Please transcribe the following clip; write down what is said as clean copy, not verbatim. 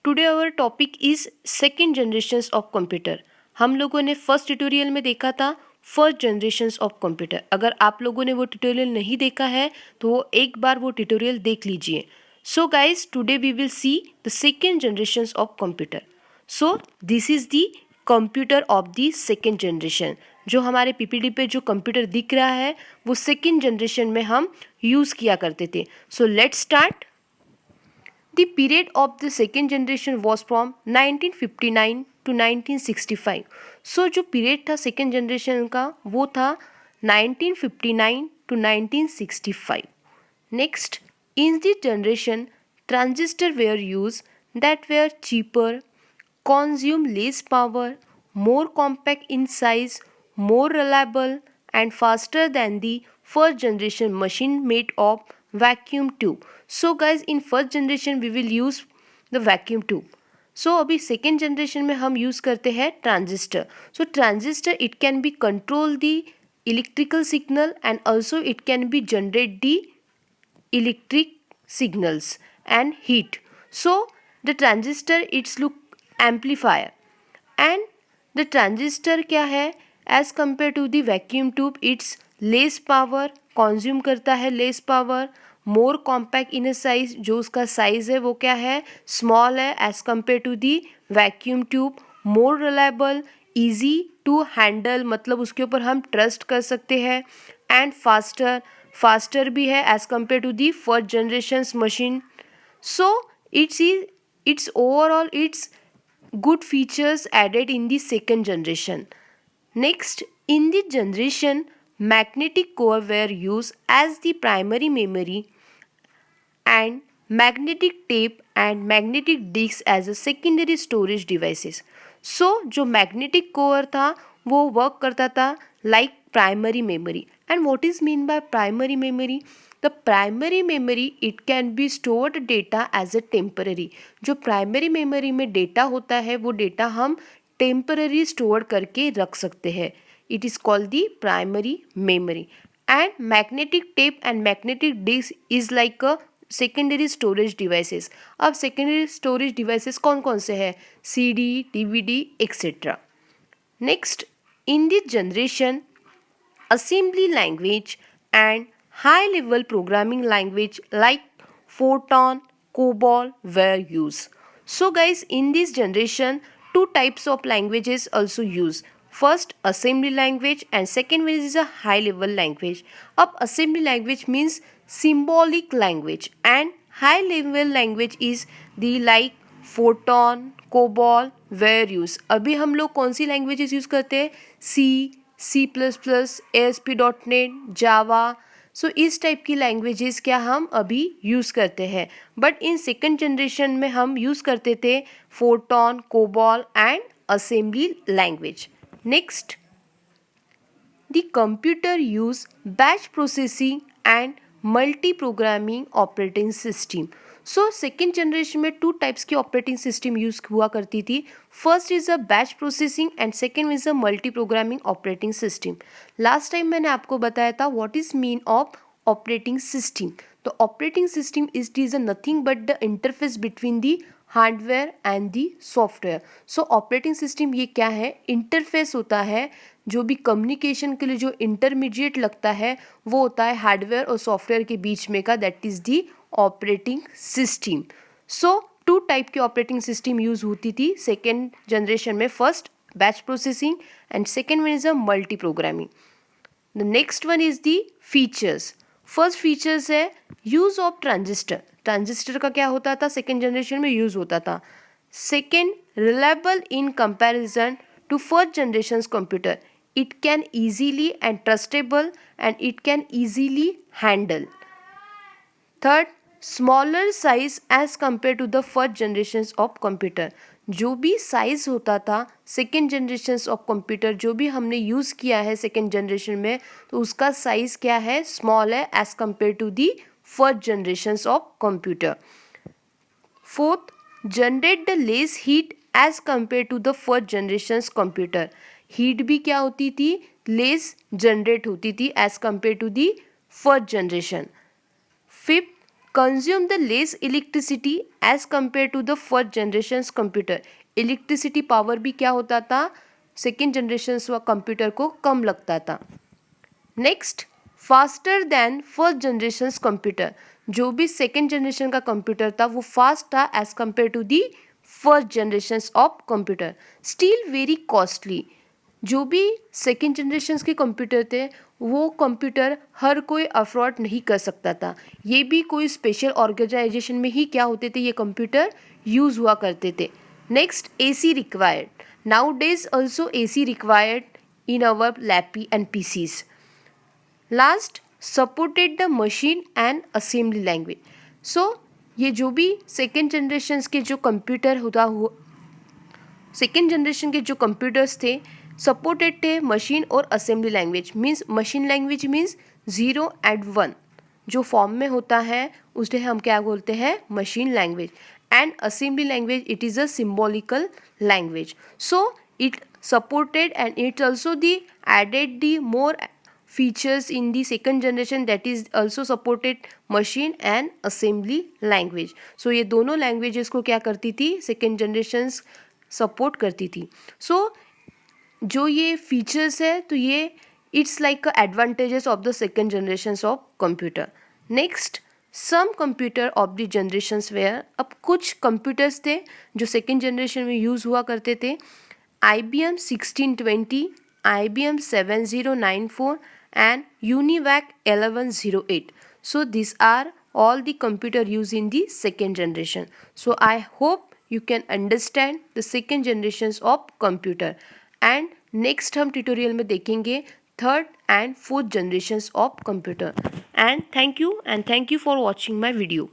Today our topic is second generations of computer. हम लोगों ने फर्स्ट ट्यूटोरियल में देखा था फर्स्ट जनरेशन्स ऑफ कंप्यूटर। अगर आप लोगों ने वो ट्यूटोरियल नहीं देखा है तो वो एक बार वो ट्यूटोरियल देख लीजिए। So guys today we will see the second generations of computer. So this is the computer of the second generation. जो हमारे पीपीटी पे जो कंप्यूटर दिख रहा है वो सेकेंड जनरेशन में हम यूज़ किया करते थे। So let's start. The period of the second generation was from 1959 to 1965. So जो period था second generation का वो था 1959 to 1965. Next, in this generation, transistors were used that were cheaper, consume less power, more compact in size, more reliable and faster than the first generation machine made of vacuum tube. So guys, in first generation we will use the vacuum tube. So अभी second generation में हम use करते हैं transistor. So transistor it can be control the electrical signal and also it can be generate the electric signals and heat. So the transistor it's look amplifier and the transistor क्या है as compared to the vacuum tube it's less power consume करता है less power, more compact in a size, जो उसका size है वो क्या है small है as compared to the vacuum tube, more reliable, easy to handle मतलब उसके ऊपर हम trust कर सकते हैं and faster भी है as compared to the first generation's machine. So it's overall it's good features added in the second generation. Next, in the generation, magnetic core were used as the primary memory and magnetic tape and magnetic disc as a secondary storage devices. So जो magnetic core था वो work करता था like primary memory. And what is mean by primary memory? The primary memory it can be stored data as a temporary. जो primary memory में data होता है वो data हम temporary store करके रख सकते हैं. It is called the primary memory. And magnetic tape and magnetic disc is like a secondary storage devices. अब सेकेंडरी स्टोरेज डिवाइसेस कौन कौन से हैं? CD, DVD etcetera. Next, in this generation assembly language and high level programming language like Fortran, COBOL were used. So guys, in this generation two types of languages also used. First assembly language and second one is a high level language. Ab assembly language means symbolic language and high level language is the like Fortran, COBOL were used. अभी हम लोग कौन सी languages use करते हैं? C++, ASP.NET, जावा. सो इस type की languages क्या हम अभी यूज़ करते हैं. बट इन सेकेंड जनरेशन में हम यूज़ करते थे Fortran, COBOL and assembly language. Next, the computer use batch processing and multi programming operating system. So second generation में टू टाइप्स की ऑपरेटिंग सिस्टम यूज़ हुआ करती थी. First is a batch processing and second is a multi programming operating system. Last time मैंने आपको बताया था what is mean of operating system. तो operating system is a nothing but the interface between the hardware and the software. So operating system ये क्या है? Interface होता है. जो भी कम्युनिकेशन के लिए जो इंटरमीडिएट लगता है वो होता है हार्डवेयर और सॉफ्टवेयर के बीच में का, that is the operating system. So two type की ऑपरेटिंग सिस्टम यूज़ होती थी सेकेंड जनरेशन में. First batch processing and second one is a multi programming. The next one is the features. First features है use of transistor. Transistor का क्या होता था? Second generation में यूज़ होता था. Second, reliable in comparison to first generation computer. It can easily and trustable and it can easily handle. Third, smaller size as compare to the first generation of computer. जो भी size होता था second generation of computer जो भी हमने use किया है second generation में तो उसका साइज़ क्या है? स्मॉल है as compare to the first generation of computer. Fourth, generate the less heat as compare to the first generation computer. Heat भी क्या होती थी? लेस जनरेट होती थी as compare to the first generation. Fifth, consume the less electricity as compared to the first generation's computer. Electricity power भी क्या होता था, सेकेंड जनरेशन कंप्यूटर को कम लगता था. Next, faster than first generation computer. जो भी सेकेंड जनरेशन का कंप्यूटर था वो फास्ट था as compare to the first generation of computer. Still very costly. जो भी सेकेंड जनरेशन के कंप्यूटर थे वो कंप्यूटर हर कोई अफोर्ड नहीं कर सकता था. ये भी कोई स्पेशल ऑर्गेनाइजेशन में ही क्या होते थे, ये कंप्यूटर यूज़ हुआ करते थे. Next, AC required. Nowadays also AC required in our lappy and PCs. Last, supported the machine and assembly language. So ये जो भी सेकेंड जनरेशन के जो कंप्यूटर सेकेंड जनरेशन के जो कंप्यूटर्स थे सपोर्टेड थे मशीन और assembly language. Means machine language means 0 and 1 जो फॉर्म में होता है उसे हम क्या बोलते हैं, machine language. And assembly language it is a symbolical language. So it supported and it also the added the more features in the second generation that is also supported machine and assembly language. So ये दोनों languages को क्या करती थी, second generations support करती थी. So जो ये features है तो ये it's like a advantages of the second generations of computer. Next, some computer of the generations where. अब कुछ कंप्यूटर्स थे जो सेकेंड जनरेशन में यूज़ हुआ करते थे. IBM 1620, IBM 7094 and UNIVAC 1108. So these are all the computer used in the second generation. So I hope you can understand the second generations of computer. And next हम tutorial में देखेंगे third and fourth generations of computer. And thank you for watching my video.